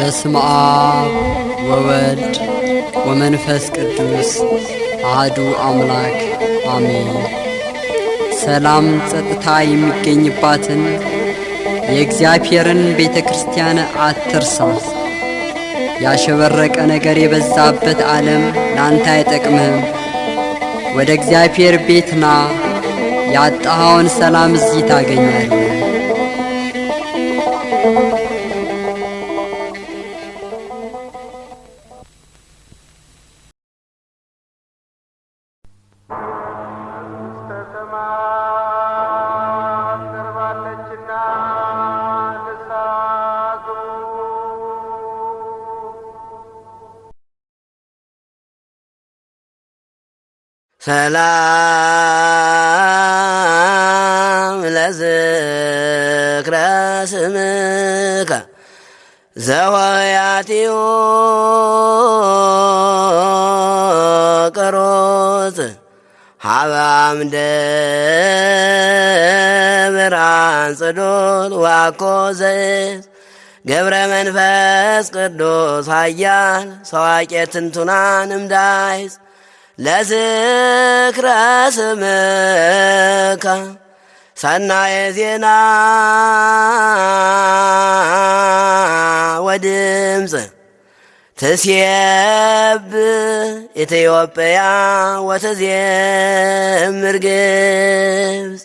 በስመ አብ ወወልድ ወመንፈስ ቅዱስ አሐዱ አምላክ አሜን። ሰላም ጸጥታ የሚገኝባትን የእግዚአብሔርን ቤተክርስቲያን አትርሳ። ያሸበረቀ ነገር የበዛበት ዓለም ላንተ አይጠቅምህም። ወደ እግዚአብሔር ቤትና ያጣኸውን ሰላም እዚህ ታገኛለህ። ሰላም ለዝክረ ስምከ ዘወያቲዮ ቅሩጽ ሀበ አምደ ብርሃን ጽዱል ዋኮ ዘይት ገብረ መንፈስ ቅዱስ ኃያል ሰዋቄ ትንቱናን እምዳይስ ለዝክረ ስምከ ሰናየ ዜና ወድምፅ ትሴብህ ኢትዮጵያ ወትዜምር ግብፅ።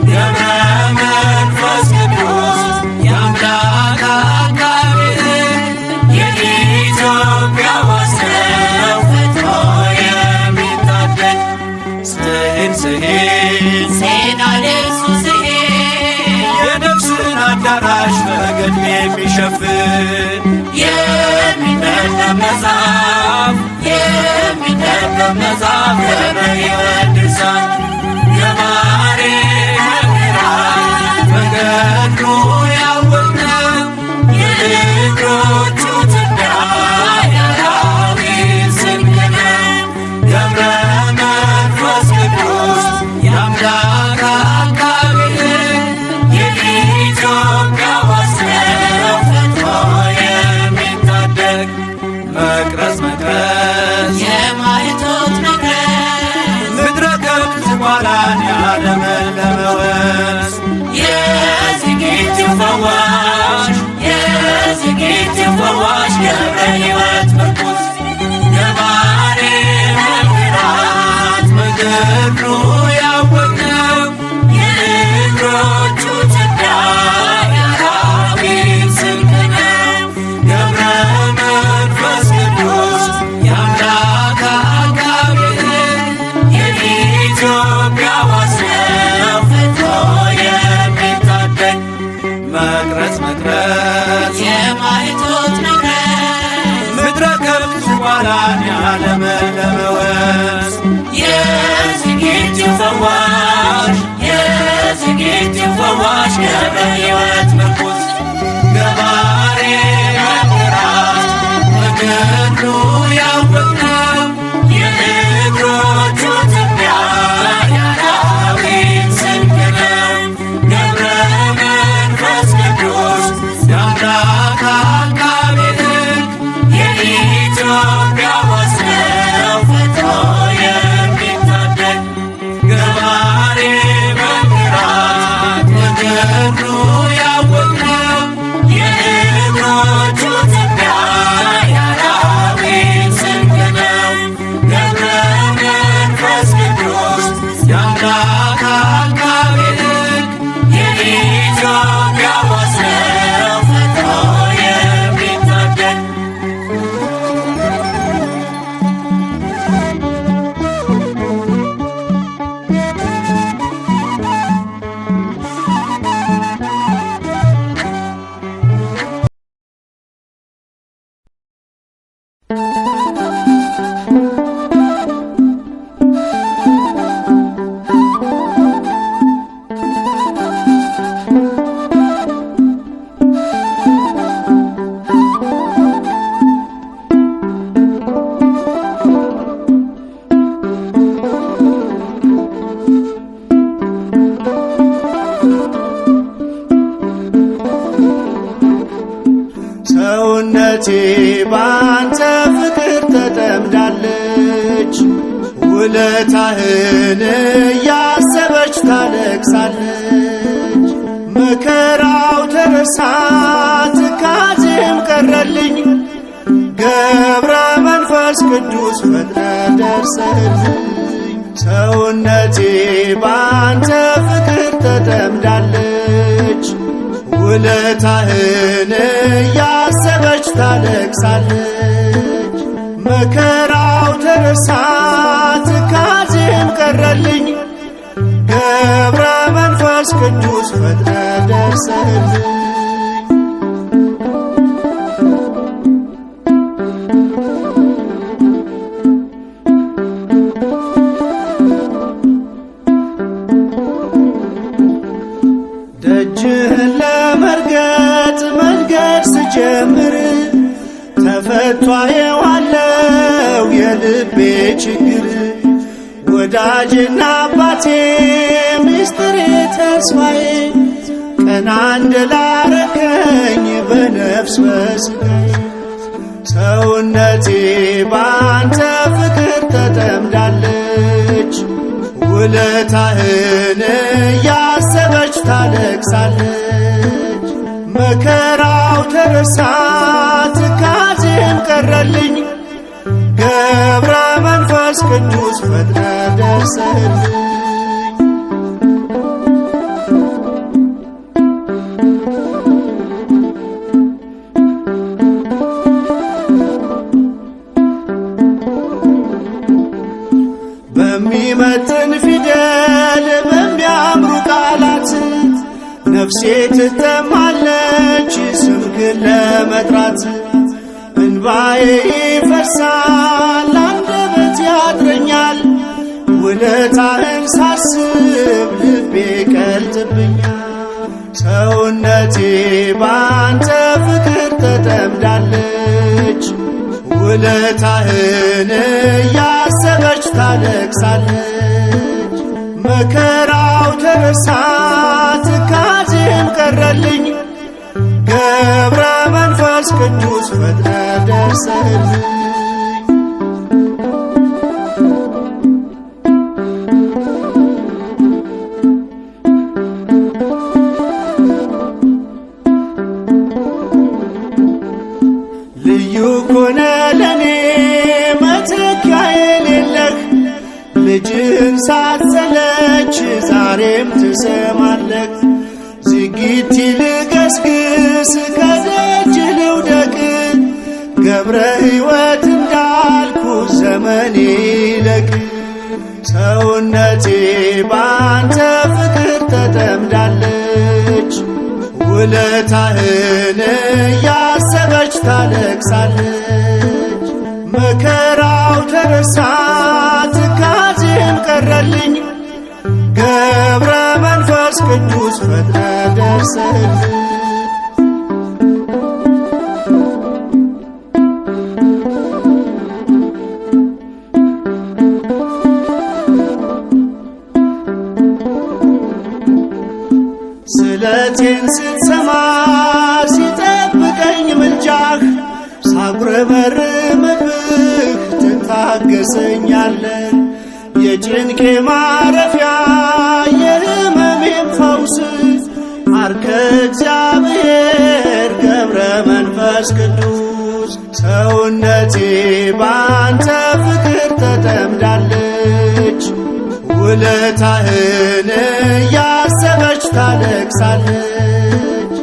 ገብረ መንፈስ ቅዱስ የሚሸፍን የሚነበብ መጽሐፍ የሚነበብ መጽሐፍ ገብረ ሕይወት ድርሳን ገባሬ መምህራን በገድሉ ያወቅነው የእግሮቹ ትቢያ የአራዊት ስንቅ ነው። ገብረ መንፈስ ቅዱስ የአምላክ አቃቤ ሕግ የኢትዮጵያ ዋስ ነው ፈጥኖ የሚታደግ መቅረዝ መቅረዝ የማይቶት መቅረዝ ምድረ ከብት ዝቋላን ያለመለመ ወንዝ የዝጊት ፈዋሽ የዝጊት ፈዋሽ ገብረ ሕይወት ምርኩዝ ገባሬ መምህራት በገድሉ ያወቅነው የእግሮቹ ትቢያ የአራዊት ስንቅ ነው። ገብረ መንፈስ ቅዱስ የአምላክ አቃቤ ሕግ የኢትዮጵያ ዋስ ነው ፈጥኖ የሚታደግ መቅረዝ መቅረዝ የማይቶት መቅረዝ ምድረ ከብት ዝቋላን ያለመለመ ወንዝ የዝጊት ፈዋሽ የዝጊት ፈዋሽ ገብረ ሕይወት ምርኩዝ ገባሬ መምህራት በገድሉ ያወቅነው የእግሮቹ ትቢያ የአራዊት ስንቅ ነው። ገብረ መንፈስ ቅዱስ የአምላክ አቃቤ ሕግ የኢትዮጵያ ዋስ ነው ፈጥኖ የሚታደግ ገባሬ መምህራት በገድሉ ያወቅነው የእግሮቹ ትቢያ የአራዊት ስንቅ ነው። ገብረ መንፈስ ቅዱስ የአምላክ አቃቤ ሕግ የኢትዮጵያ ዋስ ነው ፈጥኖ የሚታደግ ሰውነቴ ባንተ ፍቅር ተጠምዳለች፣ ውለታህን እያሰበች ታለቅሳለች። መከራው ተረሳ ትካዜም ቀረልኝ፣ ገብረ መንፈስ ቅዱስ ፈጥነ ደርሰልኝ። ሰውነቴ ባንተ ፍቅር ተጠምዳለች፣ ውለታህን እያሰበች ታለቅሳለች። መከራው ተረሳ ትካዜም ቀረልኝ፣ ገብረ መንፈስ ቅዱስ ፈጥነ ደርሰልኝ። ደጅህን ለመርገጥ መንገድ ስጀምር ተፈቷ የዋለው የልቤ ችግር። ወዳጅና አባቴ ሚስጥሬ ተስፋዬ ቀና እንደላረከኝ በነፍስ በሥጋዬ። ሰውነቴ ባንተ ፍቅር ተጠምዳለች፣ ውለታህን እያሰበች ታለቅሳለች። መከራው ተረሳ ትካዜም ቀረልኝ፣ ገብረ መንፈስ ቅዱስ ፈጥነ ደርሰልኝ። በሚመጥን ፊደል በሚያምሩ ቃላት ነፍሴ ትተማለች ስምክ ስምህን ለመጥራት እንባዬ ይፈሳል፣ አንደበት ያጥረኛል። ውለታህን ሳስብ ልቤ ቀልጥብኛል። ሰውነቴ ባንተ ፍቅር ተጠምዳለች፣ ውለታህን እያሰበች ታለቅሳለች። መከራው ተረሳ ትካዜም ቀረልኝ፣ ገብረ መንፈስ ቅዱስ ፈጥነህ ደርሰህልኝ። ልዩ ኮነ ለኔ መተኪያ የሌለህ፣ ልጅን ሳትሰለች ዛሬም ትሰማለህ። ዝጊት ልገስግስ ከደጅ ልውደቅ፣ ገብረ ሕይወት እንዳልኩ ዘመኔ ይለቅ። ሰውነቴ ባንተ ፍቅር ተጠምዳለች፣ ውለታህን እያሰበች ታለቅሳለች። መከራው ተረሳ ትካዜም ቀረልኝ፣ ገብረ መንፈስ ቅዱስ ፈጥነህ ደርሰህልኝ። ስለቴን ስትሰማ ሲጠብቀኝ ምልጃህ፣ ሳጉረመርምብህ ትታገሰኛለህ። የጭንቄ ማረፊያ የሕመሜም ፈውስ፣ አርከ እግዚአብሔር ገብረ መንፈስ ቅዱስ። ሰውነቴ ባንተ ፍቅር ተጠምዳለች፣ ውለታህን እያሰበች ታለቅሳለች።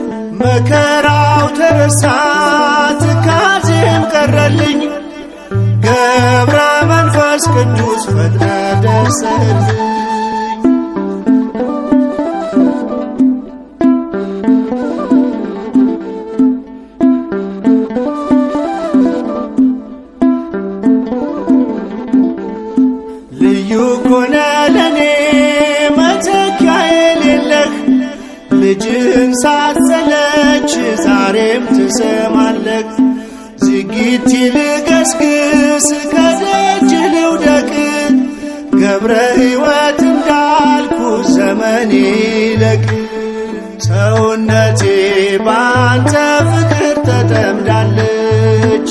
መከራው ተረሳ ትካዜም ቀረልኝ፣ ገብረ መንፈስ ቅዱስ ፈጥነህ ደርሰህልኝ። ልዩ ኮነ ለኔ መተኪያ የሌለህ፣ ልጅን ሳትሰለች ዛሬም ትሰማለህ። ዝጊት ልገስግስ ከደጅ ልውደቅ፣ ገብረ ሕይወት እንዳልኩ ዘመኔ ይለቅ። ሰውነቴ ባንተ ፍቅር ተጠምዳለች፣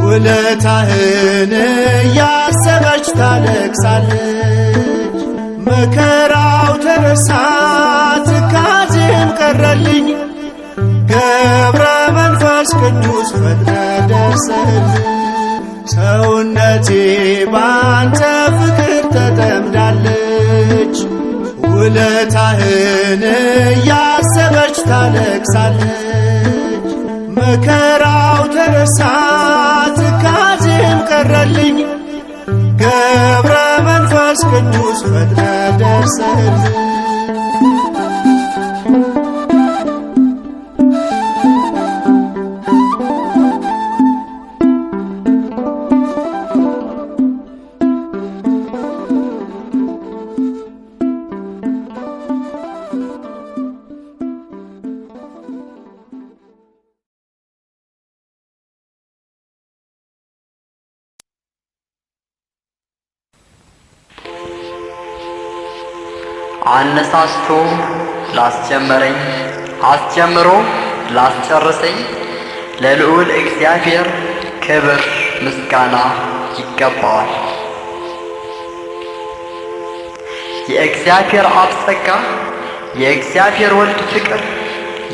ውለታህን እያሰበች ታለቅሳለች። መከራው ተረሳ ትካዜም ቀረልኝ፣ ገብረ መንፈስ ቅዱስ ፈጥነህ ደርሰህልኝ። ሰውነቴ ባንተ ፍቅር ተጠምዳለች፣ ውለታህን እያሰበች ታለቅሳለች። መከራው ተረሳ ትካዜም ቀረልኝ፣ ገብረ መንፈስ ቅዱስ ፈጥነህ ደርሰህልኝ። አነሳስቶ ላስጀመረኝ አስጀምሮ ላስጨርሰኝ ለልዑል እግዚአብሔር ክብር ምስጋና ይገባዋል። የእግዚአብሔር አብ ጸጋ፣ የእግዚአብሔር ወልድ ፍቅር፣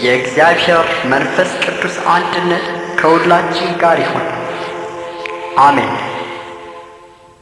የእግዚአብሔር መንፈስ ቅዱስ አንድነት ከሁላችን ጋር ይሁን። አሜን።